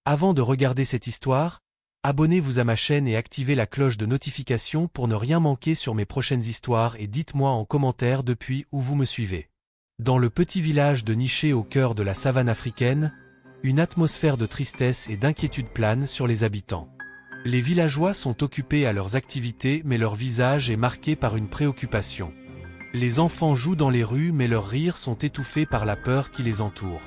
Avant de regarder cette histoire, abonnez-vous à ma chaîne et activez la cloche de notification pour ne rien manquer sur mes prochaines histoires et dites-moi en commentaire depuis où vous me suivez. Dans le petit village de Niché au cœur de la savane africaine, une atmosphère de tristesse et d'inquiétude plane sur les habitants. Les villageois sont occupés à leurs activités mais leur visage est marqué par une préoccupation. Les enfants jouent dans les rues mais leurs rires sont étouffés par la peur qui les entoure.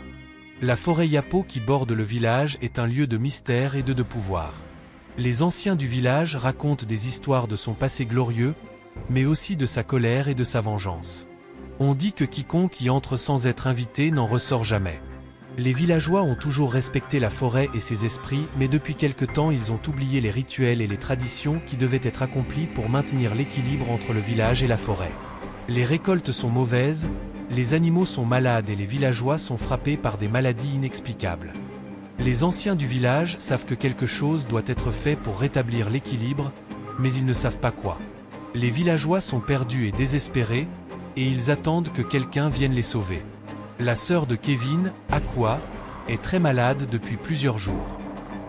La forêt Yapo qui borde le village est un lieu de mystère et de pouvoir. Les anciens du village racontent des histoires de son passé glorieux, mais aussi de sa colère et de sa vengeance. On dit que quiconque y entre sans être invité n'en ressort jamais. Les villageois ont toujours respecté la forêt et ses esprits, mais depuis quelque temps ils ont oublié les rituels et les traditions qui devaient être accomplis pour maintenir l'équilibre entre le village et la forêt. Les récoltes sont mauvaises, les animaux sont malades et les villageois sont frappés par des maladies inexplicables. Les anciens du village savent que quelque chose doit être fait pour rétablir l'équilibre, mais ils ne savent pas quoi. Les villageois sont perdus et désespérés, et ils attendent que quelqu'un vienne les sauver. La sœur de Kevin, Aqua, est très malade depuis plusieurs jours.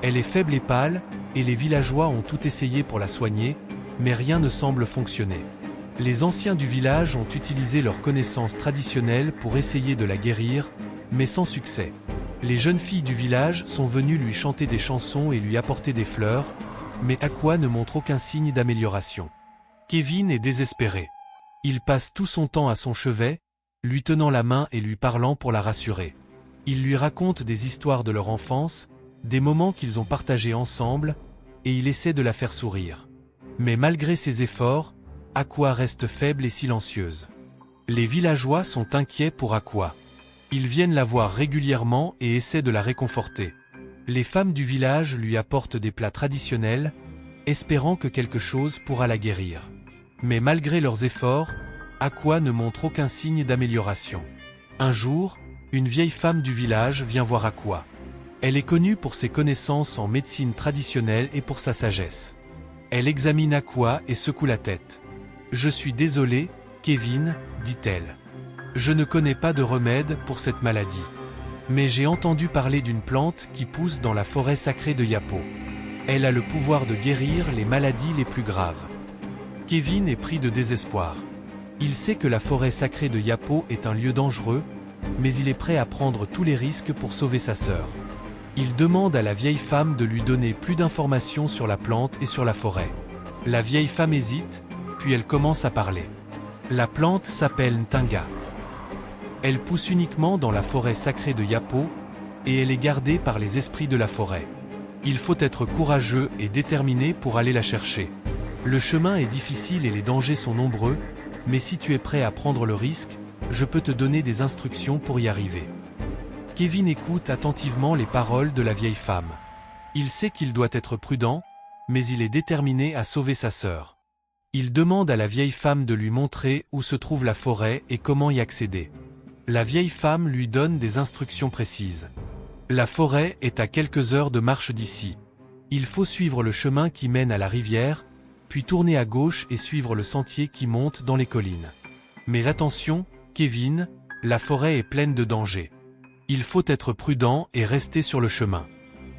Elle est faible et pâle, et les villageois ont tout essayé pour la soigner, mais rien ne semble fonctionner. Les anciens du village ont utilisé leurs connaissances traditionnelles pour essayer de la guérir, mais sans succès. Les jeunes filles du village sont venues lui chanter des chansons et lui apporter des fleurs, mais Aqua ne montre aucun signe d'amélioration. Kevin est désespéré. Il passe tout son temps à son chevet, lui tenant la main et lui parlant pour la rassurer. Il lui raconte des histoires de leur enfance, des moments qu'ils ont partagés ensemble, et il essaie de la faire sourire. Mais malgré ses efforts, Aqua reste faible et silencieuse. Les villageois sont inquiets pour Aqua. Ils viennent la voir régulièrement et essaient de la réconforter. Les femmes du village lui apportent des plats traditionnels, espérant que quelque chose pourra la guérir. Mais malgré leurs efforts, Aqua ne montre aucun signe d'amélioration. Un jour, une vieille femme du village vient voir Aqua. Elle est connue pour ses connaissances en médecine traditionnelle et pour sa sagesse. Elle examine Aqua et secoue la tête. « Je suis désolée, Kevin, dit-elle. Je ne connais pas de remède pour cette maladie. Mais j'ai entendu parler d'une plante qui pousse dans la forêt sacrée de Yapo. Elle a le pouvoir de guérir les maladies les plus graves. » Kevin est pris de désespoir. Il sait que la forêt sacrée de Yapo est un lieu dangereux, mais il est prêt à prendre tous les risques pour sauver sa sœur. Il demande à la vieille femme de lui donner plus d'informations sur la plante et sur la forêt. La vieille femme hésite, puis elle commence à parler. La plante s'appelle Ntinga. Elle pousse uniquement dans la forêt sacrée de Yapo, et elle est gardée par les esprits de la forêt. Il faut être courageux et déterminé pour aller la chercher. Le chemin est difficile et les dangers sont nombreux, mais si tu es prêt à prendre le risque, je peux te donner des instructions pour y arriver. Kevin écoute attentivement les paroles de la vieille femme. Il sait qu'il doit être prudent, mais il est déterminé à sauver sa sœur. Il demande à la vieille femme de lui montrer où se trouve la forêt et comment y accéder. La vieille femme lui donne des instructions précises. La forêt est à quelques heures de marche d'ici. Il faut suivre le chemin qui mène à la rivière, puis tourner à gauche et suivre le sentier qui monte dans les collines. Mais attention, Kevin, la forêt est pleine de dangers. Il faut être prudent et rester sur le chemin.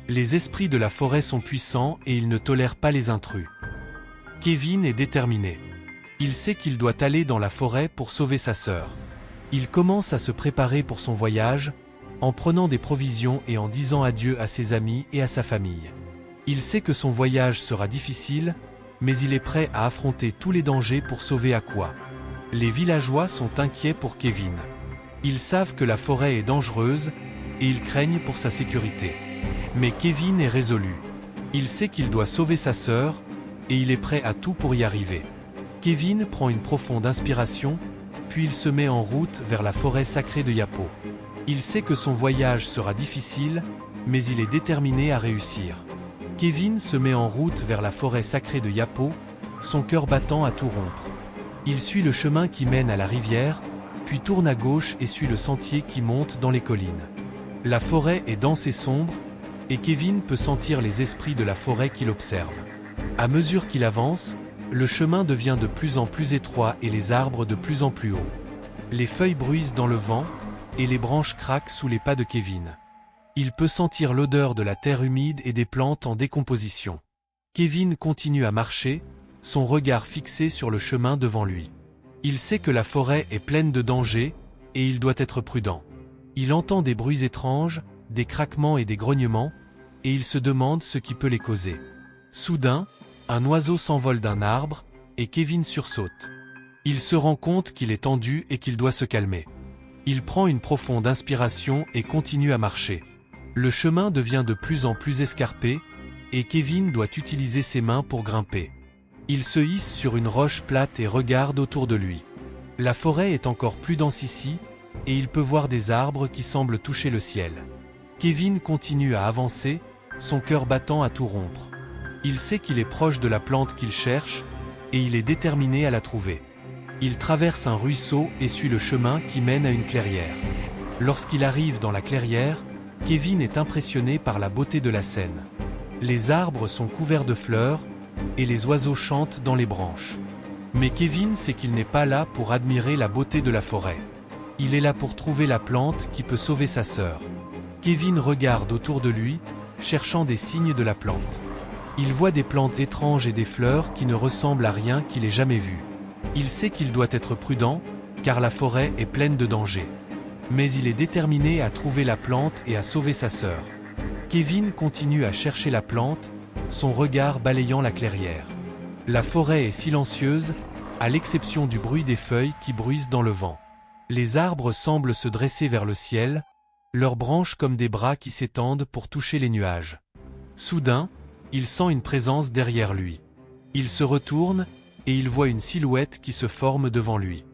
Les esprits de la forêt sont puissants et ils ne tolèrent pas les intrus. Kevin est déterminé. Il sait qu'il doit aller dans la forêt pour sauver sa sœur. Il commence à se préparer pour son voyage, en prenant des provisions et en disant adieu à ses amis et à sa famille. Il sait que son voyage sera difficile, mais il est prêt à affronter tous les dangers pour sauver Aqua. Les villageois sont inquiets pour Kevin. Ils savent que la forêt est dangereuse, et ils craignent pour sa sécurité. Mais Kevin est résolu. Il sait qu'il doit sauver sa sœur, et il est prêt à tout pour y arriver. Kevin prend une profonde inspiration, puis il se met en route vers la forêt sacrée de Yapo. Il sait que son voyage sera difficile, mais il est déterminé à réussir. Kevin se met en route vers la forêt sacrée de Yapo, son cœur battant à tout rompre. Il suit le chemin qui mène à la rivière, puis tourne à gauche et suit le sentier qui monte dans les collines. La forêt est dense et sombre, et Kevin peut sentir les esprits de la forêt qui l'observent. À mesure qu'il avance, le chemin devient de plus en plus étroit et les arbres de plus en plus hauts. Les feuilles bruissent dans le vent, et les branches craquent sous les pas de Kevin. Il peut sentir l'odeur de la terre humide et des plantes en décomposition. Kevin continue à marcher, son regard fixé sur le chemin devant lui. Il sait que la forêt est pleine de dangers, et il doit être prudent. Il entend des bruits étranges, des craquements et des grognements, et il se demande ce qui peut les causer. Soudain, un oiseau s'envole d'un arbre, et Kevin sursaute. Il se rend compte qu'il est tendu et qu'il doit se calmer. Il prend une profonde inspiration et continue à marcher. Le chemin devient de plus en plus escarpé, et Kevin doit utiliser ses mains pour grimper. Il se hisse sur une roche plate et regarde autour de lui. La forêt est encore plus dense ici, et il peut voir des arbres qui semblent toucher le ciel. Kevin continue à avancer, son cœur battant à tout rompre. Il sait qu'il est proche de la plante qu'il cherche, et il est déterminé à la trouver. Il traverse un ruisseau et suit le chemin qui mène à une clairière. Lorsqu'il arrive dans la clairière, Kevin est impressionné par la beauté de la scène. Les arbres sont couverts de fleurs, et les oiseaux chantent dans les branches. Mais Kevin sait qu'il n'est pas là pour admirer la beauté de la forêt. Il est là pour trouver la plante qui peut sauver sa sœur. Kevin regarde autour de lui, cherchant des signes de la plante. Il voit des plantes étranges et des fleurs qui ne ressemblent à rien qu'il ait jamais vu. Il sait qu'il doit être prudent, car la forêt est pleine de dangers. Mais il est déterminé à trouver la plante et à sauver sa sœur. Kevin continue à chercher la plante, son regard balayant la clairière. La forêt est silencieuse, à l'exception du bruit des feuilles qui bruissent dans le vent. Les arbres semblent se dresser vers le ciel, leurs branches comme des bras qui s'étendent pour toucher les nuages. Soudain, il sent une présence derrière lui. Il se retourne, et il voit une silhouette qui se forme devant lui.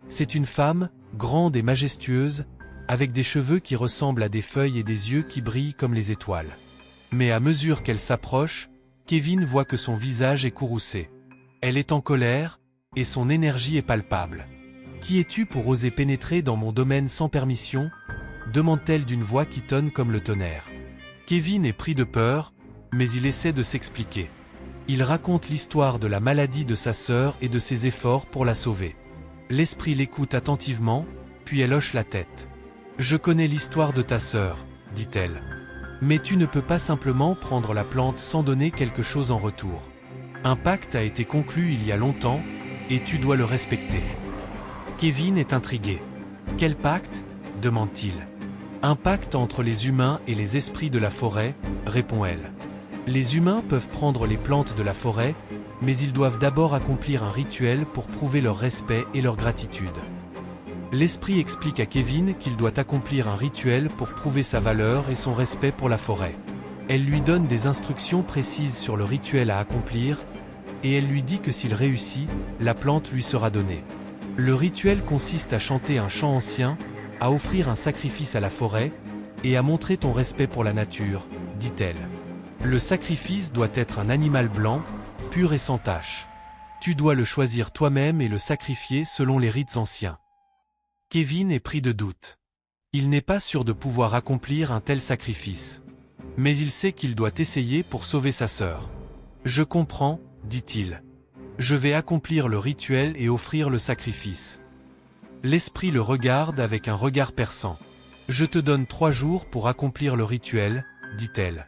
C'est une femme, grande et majestueuse, avec des cheveux qui ressemblent à des feuilles et des yeux qui brillent comme les étoiles. Mais à mesure qu'elle s'approche, Kevin voit que son visage est courroucé. Elle est en colère, et son énergie est palpable. « Qui es-tu pour oser pénétrer dans mon domaine sans permission ?» demande-t-elle d'une voix qui tonne comme le tonnerre. Kevin est pris de peur, mais il essaie de s'expliquer. Il raconte l'histoire de la maladie de sa sœur et de ses efforts pour la sauver. L'esprit l'écoute attentivement, puis elle hoche la tête. « Je connais l'histoire de ta sœur, dit-elle. Mais tu ne peux pas simplement prendre la plante sans donner quelque chose en retour. Un pacte a été conclu il y a longtemps, et tu dois le respecter. » Kevin est intrigué. « Quel pacte ?» demande-t-il. « Un pacte entre les humains et les esprits de la forêt, répond-elle. Les humains peuvent prendre les plantes de la forêt, mais ils doivent d'abord accomplir un rituel pour prouver leur respect et leur gratitude. L'esprit explique à Kevin qu'il doit accomplir un rituel pour prouver sa valeur et son respect pour la forêt. Elle lui donne des instructions précises sur le rituel à accomplir, et elle lui dit que s'il réussit, la plante lui sera donnée. Le rituel consiste à chanter un chant ancien, à offrir un sacrifice à la forêt, et à montrer ton respect pour la nature, dit-elle. Le sacrifice doit être un animal blanc, pur et sans tache. Tu dois le choisir toi-même et le sacrifier selon les rites anciens. Kevin est pris de doute. Il n'est pas sûr de pouvoir accomplir un tel sacrifice. Mais il sait qu'il doit essayer pour sauver sa sœur. « Je comprends, dit-il. Je vais accomplir le rituel et offrir le sacrifice. » L'esprit le regarde avec un regard perçant. « Je te donne 3 jours pour accomplir le rituel, dit-elle.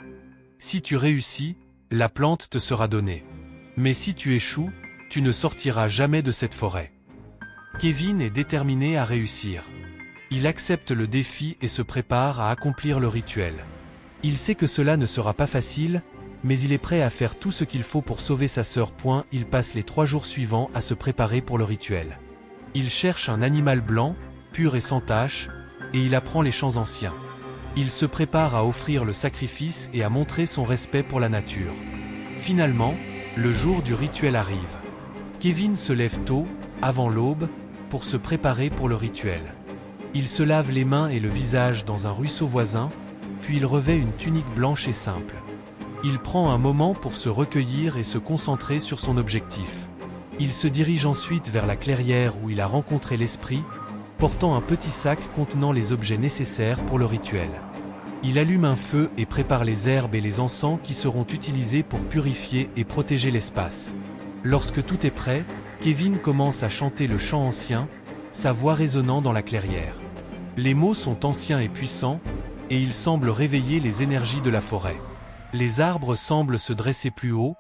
Si tu réussis, la plante te sera donnée. Mais si tu échoues, tu ne sortiras jamais de cette forêt. » Kevin est déterminé à réussir. Il accepte le défi et se prépare à accomplir le rituel. Il sait que cela ne sera pas facile, mais il est prêt à faire tout ce qu'il faut pour sauver sa sœur. Il passe les 3 jours suivants à se préparer pour le rituel. Il cherche un animal blanc, pur et sans tache, et il apprend les chants anciens. Il se prépare à offrir le sacrifice et à montrer son respect pour la nature. Finalement, le jour du rituel arrive. Kevin se lève tôt, avant l'aube, pour se préparer pour le rituel. Il se lave les mains et le visage dans un ruisseau voisin, puis il revêt une tunique blanche et simple. Il prend un moment pour se recueillir et se concentrer sur son objectif. Il se dirige ensuite vers la clairière où il a rencontré l'esprit, portant un petit sac contenant les objets nécessaires pour le rituel. Il allume un feu et prépare les herbes et les encens qui seront utilisés pour purifier et protéger l'espace. Lorsque tout est prêt, Kevin commence à chanter le chant ancien, sa voix résonnant dans la clairière. Les mots sont anciens et puissants, et il semble réveiller les énergies de la forêt. Les arbres semblent se dresser plus haut,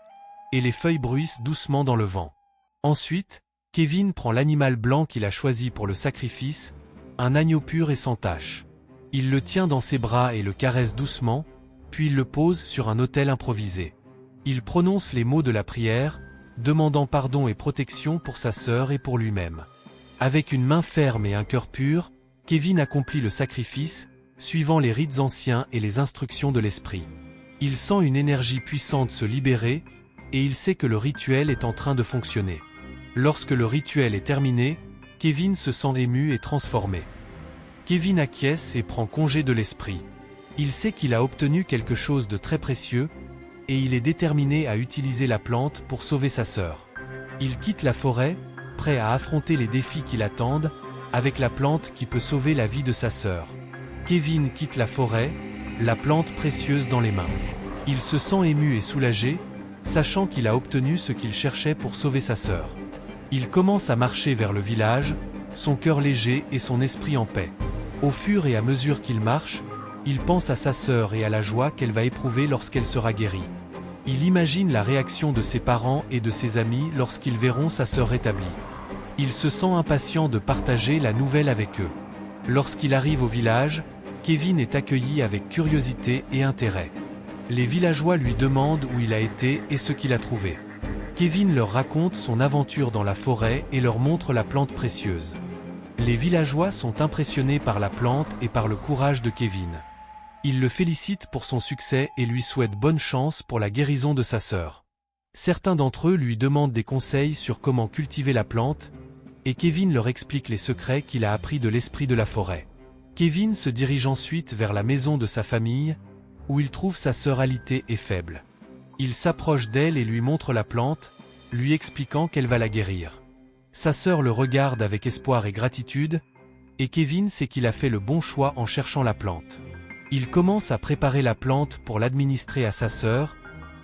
et les feuilles bruissent doucement dans le vent. Ensuite, Kevin prend l'animal blanc qu'il a choisi pour le sacrifice, un agneau pur et sans tache. Il le tient dans ses bras et le caresse doucement, puis il le pose sur un autel improvisé. Il prononce les mots de la prière, demandant pardon et protection pour sa sœur et pour lui-même. Avec une main ferme et un cœur pur, Kevin accomplit le sacrifice, suivant les rites anciens et les instructions de l'esprit. Il sent une énergie puissante se libérer, et il sait que le rituel est en train de fonctionner. Lorsque le rituel est terminé, Kevin se sent ému et transformé. Kevin acquiesce et prend congé de l'esprit. Il sait qu'il a obtenu quelque chose de très précieux, et il est déterminé à utiliser la plante pour sauver sa sœur. Il quitte la forêt, prêt à affronter les défis qui l'attendent, avec la plante qui peut sauver la vie de sa sœur. Kevin quitte la forêt, la plante précieuse dans les mains. Il se sent ému et soulagé, sachant qu'il a obtenu ce qu'il cherchait pour sauver sa sœur. Il commence à marcher vers le village, son cœur léger et son esprit en paix. Au fur et à mesure qu'il marche, il pense à sa sœur et à la joie qu'elle va éprouver lorsqu'elle sera guérie. Il imagine la réaction de ses parents et de ses amis lorsqu'ils verront sa sœur rétablie. Il se sent impatient de partager la nouvelle avec eux. Lorsqu'il arrive au village, Kevin est accueilli avec curiosité et intérêt. Les villageois lui demandent où il a été et ce qu'il a trouvé. Kevin leur raconte son aventure dans la forêt et leur montre la plante précieuse. Les villageois sont impressionnés par la plante et par le courage de Kevin. Ils le félicitent pour son succès et lui souhaitent bonne chance pour la guérison de sa sœur. Certains d'entre eux lui demandent des conseils sur comment cultiver la plante, et Kevin leur explique les secrets qu'il a appris de l'esprit de la forêt. Kevin se dirige ensuite vers la maison de sa famille, où il trouve sa sœur alitée et faible. Il s'approche d'elle et lui montre la plante, lui expliquant qu'elle va la guérir. Sa sœur le regarde avec espoir et gratitude, et Kevin sait qu'il a fait le bon choix en cherchant la plante. Il commence à préparer la plante pour l'administrer à sa sœur,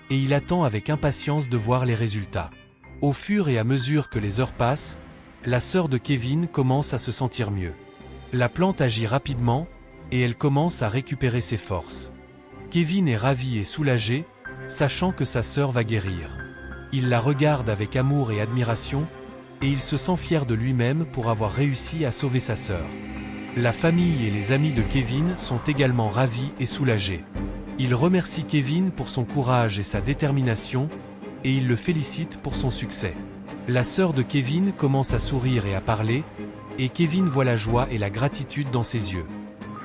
et il attend avec impatience de voir les résultats. Au fur et à mesure que les heures passent, la sœur de Kevin commence à se sentir mieux. La plante agit rapidement, et elle commence à récupérer ses forces. Kevin est ravi et soulagé, sachant que sa sœur va guérir. Il la regarde avec amour et admiration, et il se sent fier de lui-même pour avoir réussi à sauver sa sœur. La famille et les amis de Kevin sont également ravis et soulagés. Ils remercient Kevin pour son courage et sa détermination, et ils le félicitent pour son succès. La sœur de Kevin commence à sourire et à parler, et Kevin voit la joie et la gratitude dans ses yeux.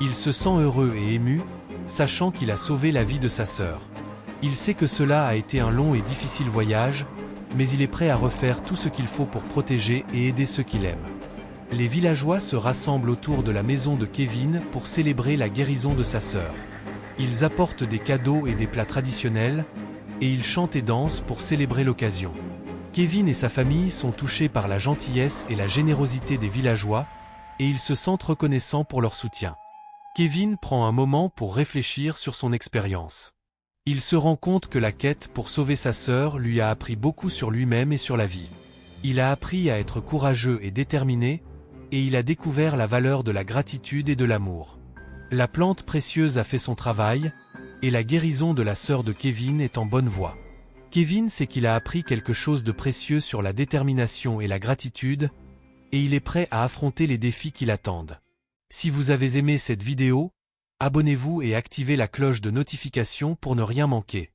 Il se sent heureux et ému, sachant qu'il a sauvé la vie de sa sœur. Il sait que cela a été un long et difficile voyage, mais il est prêt à refaire tout ce qu'il faut pour protéger et aider ceux qu'il aime. Les villageois se rassemblent autour de la maison de Kevin pour célébrer la guérison de sa sœur. Ils apportent des cadeaux et des plats traditionnels, et ils chantent et dansent pour célébrer l'occasion. Kevin et sa famille sont touchés par la gentillesse et la générosité des villageois, et ils se sentent reconnaissants pour leur soutien. Kevin prend un moment pour réfléchir sur son expérience. Il se rend compte que la quête pour sauver sa sœur lui a appris beaucoup sur lui-même et sur la vie. Il a appris à être courageux et déterminé, et il a découvert la valeur de la gratitude et de l'amour. La plante précieuse a fait son travail, et la guérison de la sœur de Kevin est en bonne voie. Kevin sait qu'il a appris quelque chose de précieux sur la détermination et la gratitude, et il est prêt à affronter les défis qui l'attendent. Si vous avez aimé cette vidéo, abonnez-vous et activez la cloche de notification pour ne rien manquer.